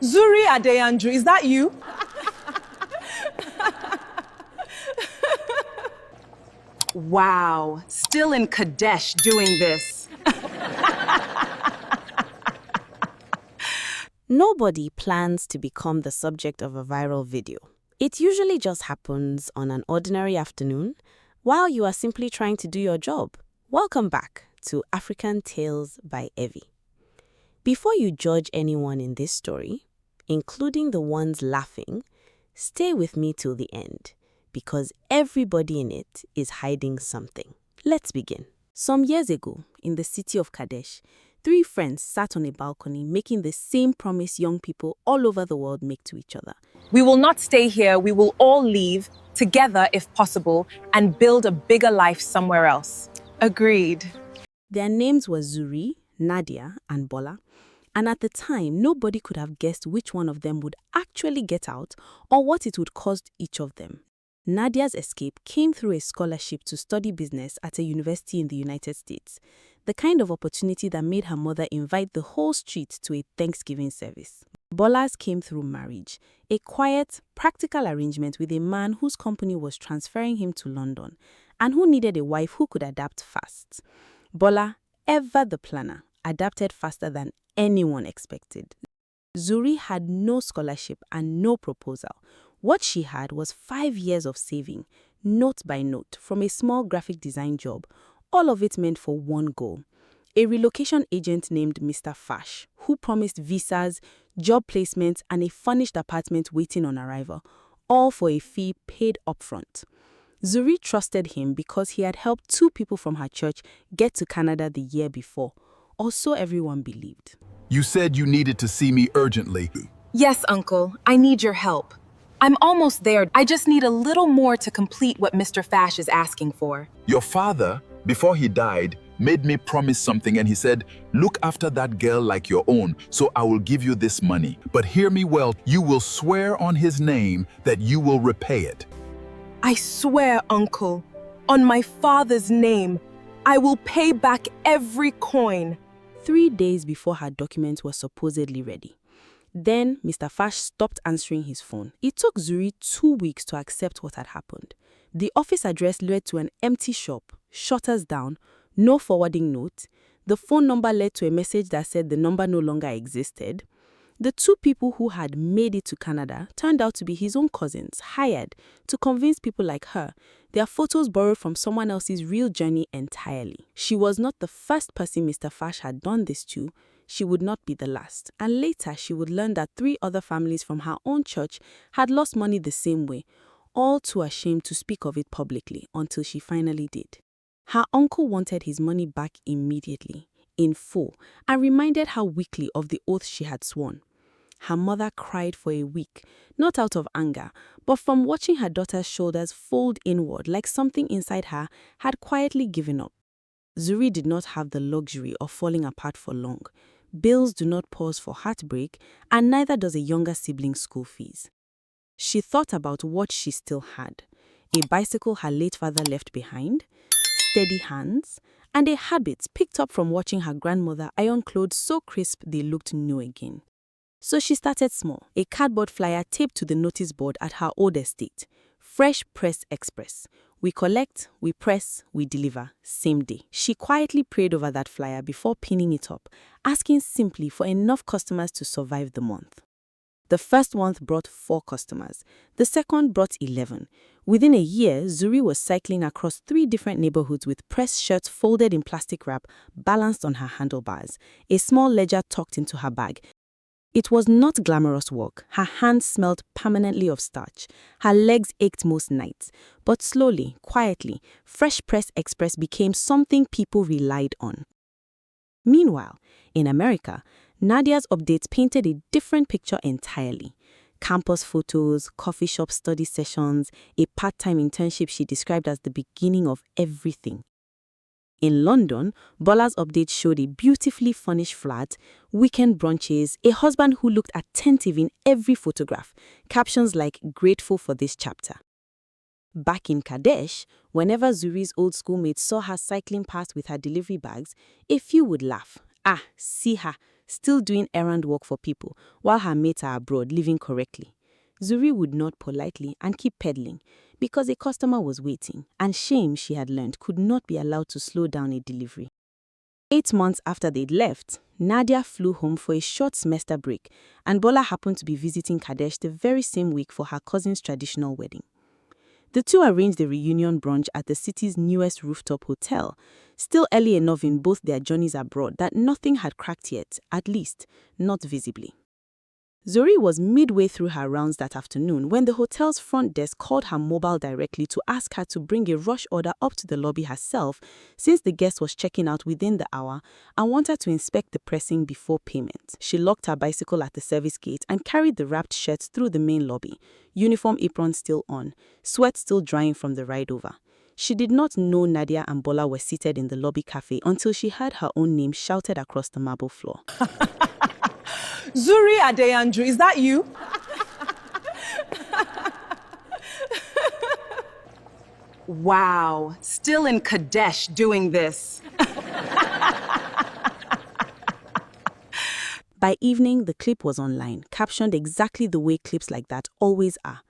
Zuri Adeyanju, is that you? Wow, still in Kadesh doing this. Nobody plans to become the subject of a viral video. It usually just happens on an ordinary afternoon while you are simply trying to do your job. Welcome back to African Tales by Evie. Before you judge anyone in this story, including the ones laughing, stay with me till the end, because everybody in it is hiding something. Let's begin. Some years ago, in the city of Kadesh, 3 friends sat on a balcony making the same promise young people all over the world make to each other. We will not stay here, we will all leave, together if possible, and build a bigger life somewhere else. Agreed. Their names were Zuri, Nadia and Bola, and at the time, nobody could have guessed which one of them would actually get out or what it would cost each of them. Nadia's escape came through a scholarship to study business at a university in the United States, the kind of opportunity that made her mother invite the whole street to a Thanksgiving service. Bola's came through marriage, a quiet, practical arrangement with a man whose company was transferring him to London and who needed a wife who could adapt fast. Bola, ever the planner, adapted faster than anyone expected. Zuri had no scholarship and no proposal. What she had was 5 years of saving, note by note, from a small graphic design job, all of it meant for one goal. A relocation agent named Mr. Fash, who promised visas, job placements, and a furnished apartment waiting on arrival, all for a fee paid upfront. Zuri trusted him because he had helped 2 people from her church get to Canada the year before, or so everyone believed. You said you needed to see me urgently. Yes, Uncle, I need your help. I'm almost there. I just need a little more to complete what Mr. Fash is asking for. Your father, before he died, made me promise something and he said, look after that girl like your own, so I will give you this money. But hear me well, you will swear on his name that you will repay it. I swear, Uncle, on my father's name, I will pay back every coin. 3 days before her documents were supposedly ready. Then Mr. Fash stopped answering his phone. It took Zuri 2 weeks to accept what had happened. The office address led to an empty shop, shutters down, no forwarding note. The phone number led to a message that said the number no longer existed. The 2 people who had made it to Canada turned out to be his own cousins, hired to convince people like her. Their photos borrowed from someone else's real journey entirely. She was not the first person Mr. Fash had done this to. She would not be the last. And later, she would learn that 3 other families from her own church had lost money the same way, all too ashamed to speak of it publicly until she finally did. Her uncle wanted his money back immediately, in full, and reminded her weekly of the oath she had sworn. Her mother cried for a week, not out of anger, but from watching her daughter's shoulders fold inward like something inside her had quietly given up. Zuri did not have the luxury of falling apart for long. Bills do not pause for heartbreak, and neither does a younger sibling's school fees. She thought about what she still had: a bicycle her late father left behind, steady hands, and a habit picked up from watching her grandmother iron clothes so crisp they looked new again. So she started small, a cardboard flyer taped to the notice board at her old estate. Fresh Press Express. We collect, we press, we deliver, same day. She quietly prayed over that flyer before pinning it up, asking simply for enough customers to survive the month. The first month brought 4 customers. The second brought 11. Within a year, Zuri was cycling across 3 different neighborhoods with pressed shirts folded in plastic wrap, balanced on her handlebars, a small ledger tucked into her bag. It was not glamorous work. Her hands smelled permanently of starch. Her legs ached most nights. But slowly, quietly, Fresh Press Express became something people relied on. Meanwhile, in America, Nadia's updates painted a different picture entirely. Campus photos, coffee shop study sessions, a part-time internship she described as the beginning of everything. In London, Bola's update showed a beautifully furnished flat, weekend brunches, a husband who looked attentive in every photograph, captions like "grateful for this chapter." Back in Kadesh, whenever Zuri's old schoolmates saw her cycling past with her delivery bags, a few would laugh. "Ah, see her, still doing errand work for people, while her mates are abroad living correctly. Zuri would nod politely and keep peddling, because a customer was waiting, and shame, she had learned, could not be allowed to slow down a delivery. 8 months after they'd left, Nadia flew home for a short semester break, and Bola happened to be visiting Kadesh the very same week for her cousin's traditional wedding. The two arranged a reunion brunch at the city's newest rooftop hotel, still early enough in both their journeys abroad that nothing had cracked yet, at least not visibly. Zuri was midway through her rounds that afternoon when the hotel's front desk called her mobile directly to ask her to bring a rush order up to the lobby herself, since the guest was checking out within the hour and wanted to inspect the pressing before payment. She locked her bicycle at the service gate and carried the wrapped shirts through the main lobby, uniform apron still on, sweat still drying from the ride over. She did not know Nadia and Bola were seated in the lobby cafe until she heard her own name shouted across the marble floor. Zuri Adeyandru, is that you? Wow, still in Kadesh doing this. By evening, the clip was online, captioned exactly the way clips like that always are: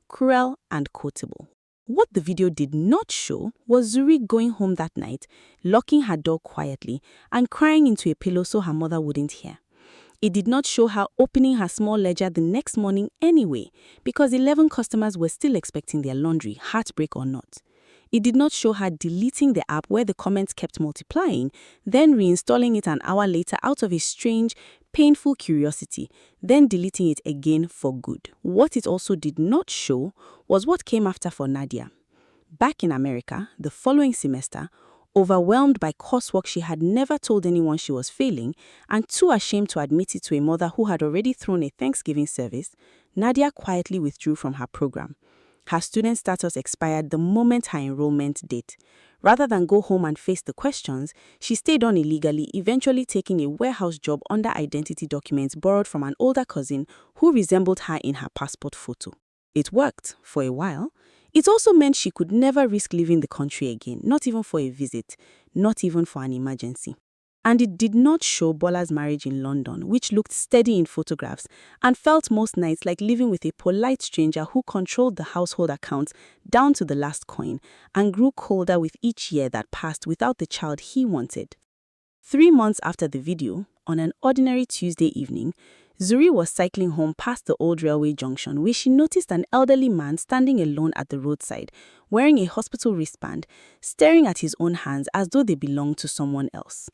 cruel and quotable. What the video did not show was Zuri going home that night, locking her door quietly, and crying into a pillow so her mother wouldn't hear. It did not show her opening her small ledger the next morning anyway, because 11 customers were still expecting their laundry, heartbreak or not. It did not show her deleting the app where the comments kept multiplying, then reinstalling it an hour later out of a strange, painful curiosity, then deleting it again for good. What it also did not show was what came after for Nadia. Back in America, the following semester, overwhelmed by coursework she had never told anyone she was failing, and too ashamed to admit it to a mother who had already thrown a Thanksgiving service, Nadia quietly withdrew from her program. Her student status expired the moment her enrollment date. Rather than go home and face the questions, she stayed on illegally, eventually taking a warehouse job under identity documents borrowed from an older cousin who resembled her in her passport photo. It worked for a while. It also meant she could never risk leaving the country again, not even for a visit, not even for an emergency. And it did not show Bola's marriage in London, which looked steady in photographs and felt most nights like living with a polite stranger who controlled the household accounts down to the last coin and grew colder with each year that passed without the child he wanted. 3 months after the video, on an ordinary Tuesday evening, Zuri was cycling home past the old railway junction where she noticed an elderly man standing alone at the roadside, wearing a hospital wristband, staring at his own hands as though they belonged to someone else.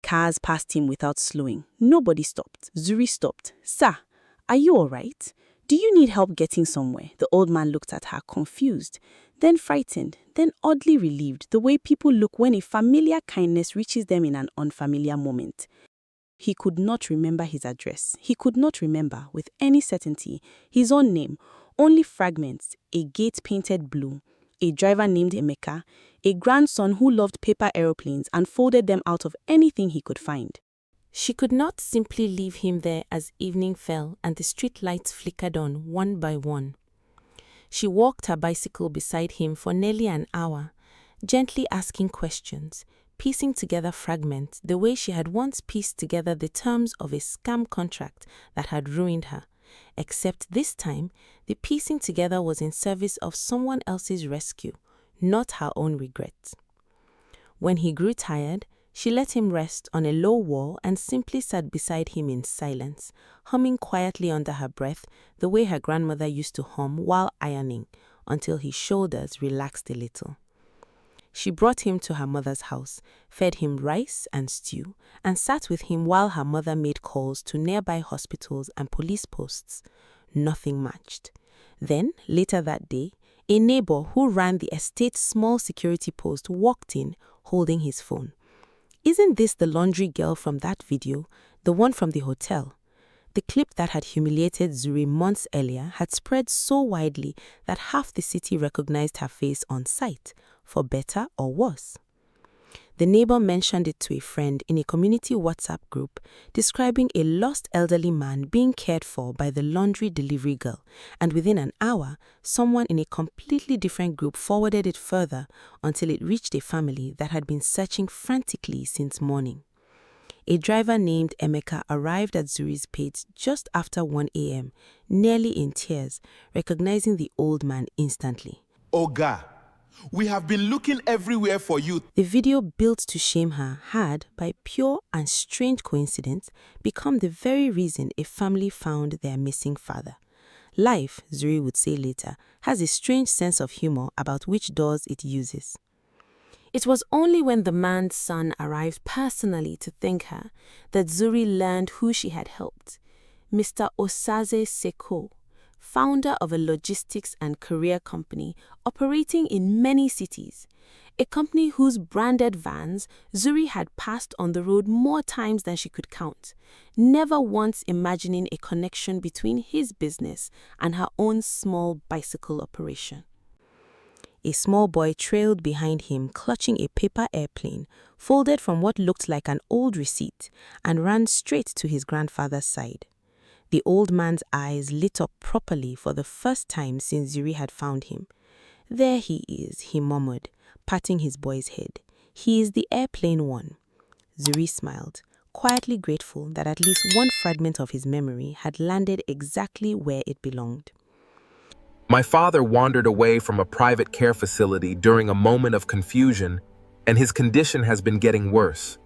Cars passed him without slowing. Nobody stopped. Zuri stopped. "Sir, are you all right? Do you need help getting somewhere?" The old man looked at her, confused, then frightened, then oddly relieved, the way people look when a familiar kindness reaches them in an unfamiliar moment. He could not remember his address. He could not remember, with any certainty, his own name, only fragments: a gate painted blue, a driver named Emeka, a grandson who loved paper aeroplanes and folded them out of anything he could find. She could not simply leave him there as evening fell and the street lights flickered on one by one. She walked her bicycle beside him for nearly an hour, gently asking questions, piecing together fragments the way she had once pieced together the terms of a scam contract that had ruined her, except this time the piecing together was in service of someone else's rescue, not her own regret. When he grew tired, she let him rest on a low wall and simply sat beside him in silence, humming quietly under her breath the way her grandmother used to hum while ironing, until his shoulders relaxed a little. She brought him to her mother's house, fed him rice and stew, and sat with him while her mother made calls to nearby hospitals and police posts. Nothing matched. Then, later that day, a neighbor who ran the estate's small security post walked in, holding his phone. "Isn't this the laundry girl from that video, the one from the hotel?" The clip that had humiliated Zuri months earlier had spread so widely that half the city recognized her face on sight, for better or worse. The neighbor mentioned it to a friend in a community WhatsApp group, describing a lost elderly man being cared for by the laundry delivery girl, and within an hour, someone in a completely different group forwarded it further until it reached a family that had been searching frantically since morning. A driver named Emeka arrived at Zuri's page just after 1 a.m., nearly in tears, recognizing the old man instantly. Oga, we have been looking everywhere for you. The video built to shame her had, by pure and strange coincidence, become the very reason a family found their missing father. Life, Zuri would say later, has a strange sense of humor about which doors it uses. It was only when the man's son arrived personally to thank her that Zuri learned who she had helped. Mr. Osaze Sekou, founder of a logistics and courier company operating in many cities, a company whose branded vans Zuri had passed on the road more times than she could count, never once imagining a connection between his business and her own small bicycle operation. A small boy trailed behind him, clutching a paper airplane, folded from what looked like an old receipt, and ran straight to his grandfather's side. The old man's eyes lit up properly for the first time since Zuri had found him. "There he is," he murmured, patting his boy's head. "He is the airplane one." Zuri smiled, quietly grateful that at least one fragment of his memory had landed exactly where it belonged. My father wandered away from a private care facility during a moment of confusion, and his condition has been getting worse.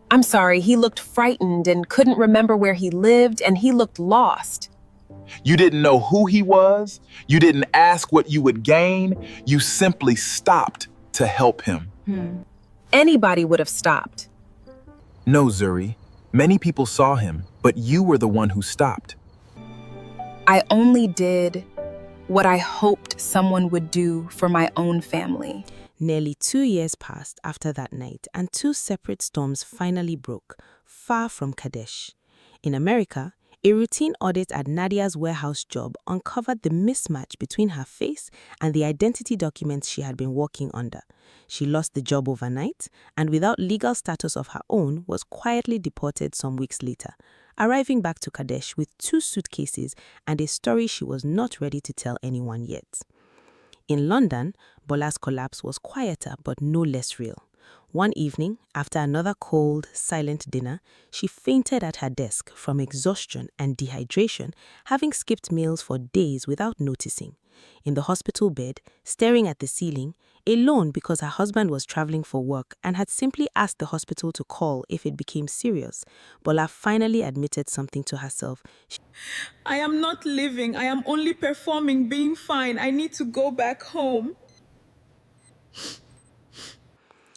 I'm sorry, he looked frightened and couldn't remember where he lived, and he looked lost. You didn't know who he was. You didn't ask what you would gain. You simply stopped to help him. Anybody would have stopped. No, Zuri. Many people saw him, but you were the one who stopped. I only did what I hoped someone would do for my own family. Nearly 2 years passed after that night, and 2 separate storms finally broke, far from Kadesh. In America, a routine audit at Nadia's warehouse job uncovered the mismatch between her face and the identity documents she had been working under. She lost the job overnight, and without legal status of her own, was quietly deported some weeks later, arriving back to Kadesh with 2 suitcases and a story she was not ready to tell anyone yet. In London, Bola's collapse was quieter but no less real. One evening, after another cold, silent dinner, she fainted at her desk from exhaustion and dehydration, having skipped meals for days without noticing. In the hospital bed, staring at the ceiling, alone because her husband was traveling for work and had simply asked the hospital to call if it became serious, Bola finally admitted something to herself. I am not living. I am only performing, being fine. I need to go back home.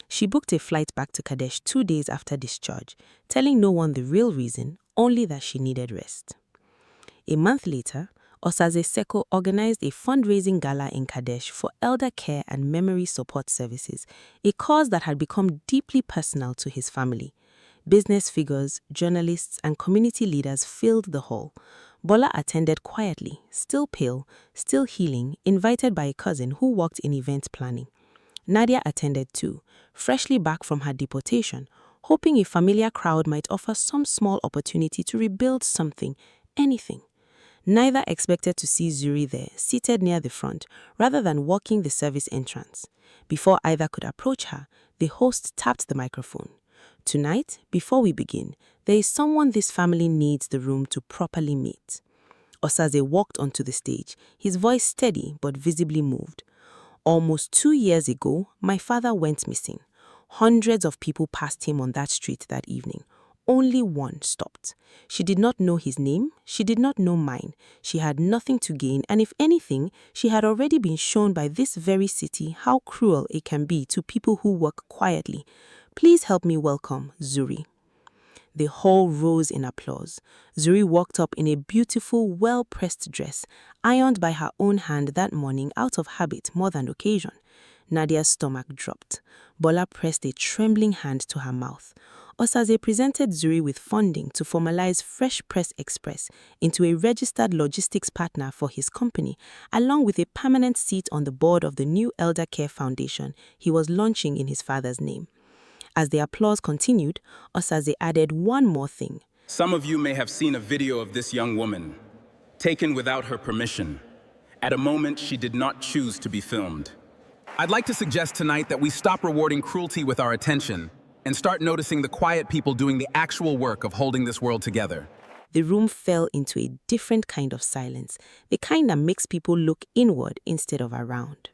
She booked a flight back to Kadesh 2 days after discharge, telling no one the real reason, only that she needed rest. A month later, Osaze Sekou organized a fundraising gala in Kadesh for elder care and memory support services, a cause that had become deeply personal to his family. Business figures, journalists, and community leaders filled the hall. Bola attended quietly, still pale, still healing, invited by a cousin who worked in event planning. Nadia attended too, freshly back from her deportation, hoping a familiar crowd might offer some small opportunity to rebuild something, anything. Neither expected to see Zuri there, seated near the front, rather than walking the service entrance. Before either could approach her, the host tapped the microphone. "Tonight, before we begin, there is someone this family needs the room to properly meet." Osaze walked onto the stage, his voice steady but visibly moved. "Almost 2 years ago, my father went missing. Hundreds of people passed him on that street that evening. Only one stopped. She did not know his name. She did not know mine. She had nothing to gain, and if anything, she had already been shown by this very city how cruel it can be to people who work quietly. Please help me welcome Zuri." The hall rose in applause. Zuri walked up in a beautiful, well-pressed dress, ironed by her own hand that morning out of habit more than occasion. Nadia's stomach dropped. Bola pressed a trembling hand to her mouth. Osaze presented Zuri with funding to formalize Fresh Press Express into a registered logistics partner for his company, along with a permanent seat on the board of the new Elder Care Foundation he was launching in his father's name. As the applause continued, Osaze added one more thing. Some of you may have seen a video of this young woman, taken without her permission, at a moment she did not choose to be filmed. I'd like to suggest tonight that we stop rewarding cruelty with our attention and start noticing the quiet people doing the actual work of holding this world together. The room fell into a different kind of silence, the kind that makes people look inward instead of around.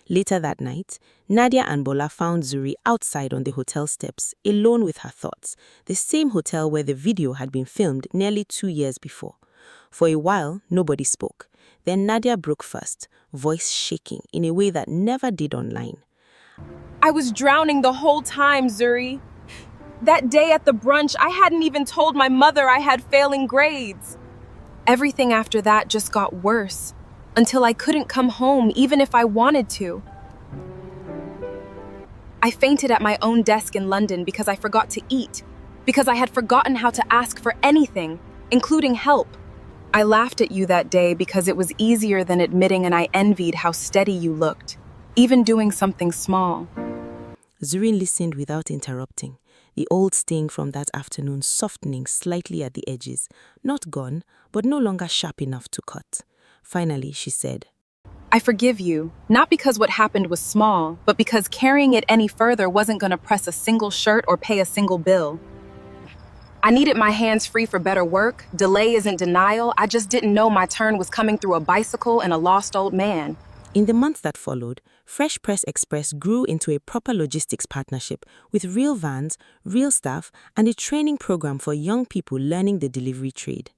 Later that night, Nadia and Bola found Zuri outside on the hotel steps, alone with her thoughts, the same hotel where the video had been filmed nearly 2 years before. For a while, nobody spoke. Then Nadia broke first, voice shaking in a way that never did online. I was drowning the whole time, Zuri. That day at the brunch, I hadn't even told my mother I had failing grades. Everything after that just got worse, until I couldn't come home even if I wanted to. I fainted at my own desk in London because I forgot to eat, because I had forgotten how to ask for anything, including help. I laughed at you that day because it was easier than admitting, and I envied how steady you looked, even doing something small. Zuri listened without interrupting, the old sting from that afternoon softening slightly at the edges, not gone, but no longer sharp enough to cut. Finally, she said, I forgive you, not because what happened was small, but because carrying it any further wasn't going to press a single shirt or pay a single bill. I needed my hands free for better work. Delay isn't denial. I just didn't know my turn was coming through a bicycle and a lost old man. In the months that followed, Fresh Press Express grew into a proper logistics partnership with real vans, real staff, and a training program for young people learning the delivery trade.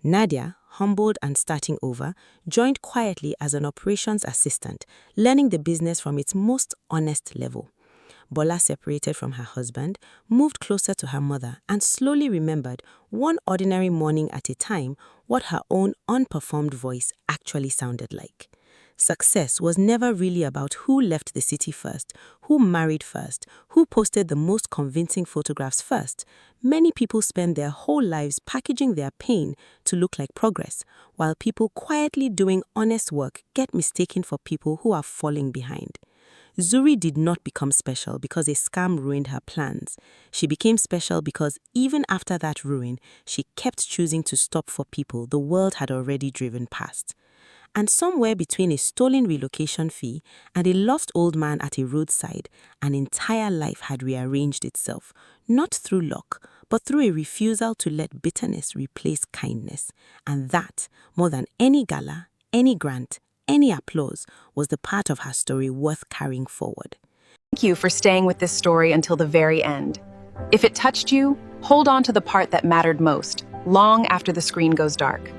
Nadia, humbled and starting over, joined quietly as an operations assistant, learning the business from its most honest level. Bola separated from her husband, moved closer to her mother, and slowly remembered, one ordinary morning at a time, what her own unperformed voice actually sounded like. Success was never really about who left the city first, who married first, who posted the most convincing photographs first. Many people spend their whole lives packaging their pain to look like progress, while people quietly doing honest work get mistaken for people who are falling behind. Zuri did not become special because a scam ruined her plans. She became special because even after that ruin, she kept choosing to stop for people the world had already driven past. And somewhere between a stolen relocation fee and a lost old man at a roadside, an entire life had rearranged itself, not through luck, but through a refusal to let bitterness replace kindness. And that, more than any gala, any grant, any applause, was the part of her story worth carrying forward. Thank you for staying with this story until the very end. If it touched you, hold on to the part that mattered most, long after the screen goes dark.